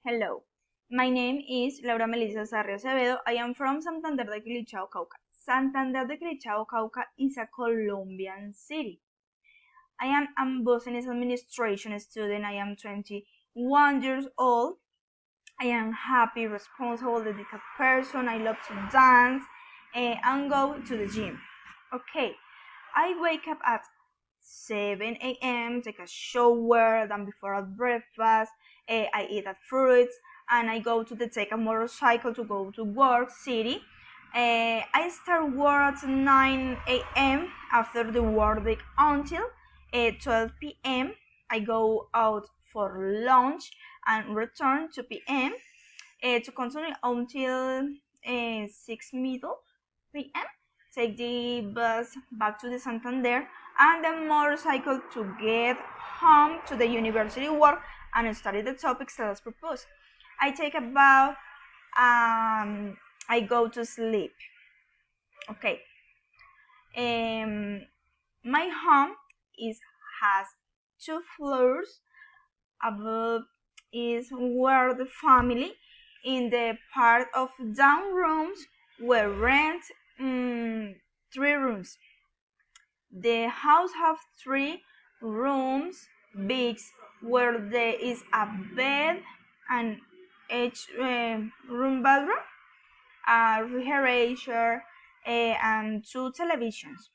Hello, my name is Laura Melissa Sarrio Acevedo. I am from Santander de Quilichao, Cauca. Santander de Quilichao, Cauca is a Colombian city. I am a business administration student. I am 21 years old. I am happy, responsible, dedicated person. I love to dance and go to the gym. Okay, I wake up at 7 a.m., take a shower, then before breakfast, I eat fruits, and I go to take a motorcycle to go to work city. I start work at 9 a.m. after the work day until 12 p.m. I go out for lunch and return 2 p.m. To continue until 6 middle p.m. Take the bus back to the Santander and the motorcycle to get home to the university work and study the topics that was proposed. I take about I go to sleep. Okay. My home has 2 floors. Above is where the family in the part of down rooms were rent 3 rooms. The house have 3 rooms, big, where there is a bed and each room bathroom, a refrigerator, and 2 televisions,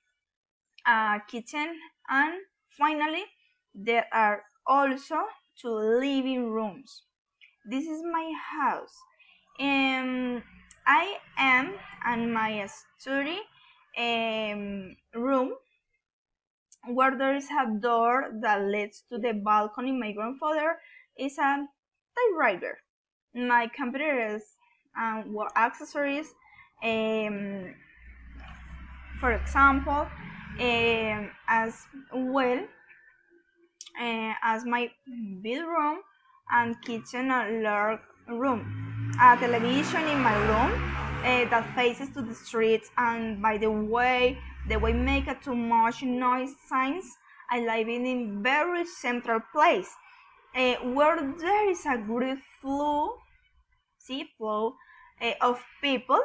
a kitchen, and finally there are also 2 living rooms. This is my house. I am in my study room where there is a door that leads to the balcony. My grandfather is a typewriter. My computers and work accessories, for example, as well as my bedroom and kitchen and large room. A television in my room that faces to the streets, and by the way make a too much noise signs. I live in a very central place where there is a great flow of people.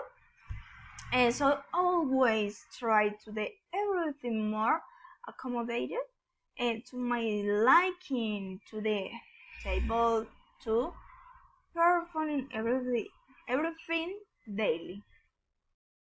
So always try to do everything more accommodated to my liking, to the table, to performing everything daily.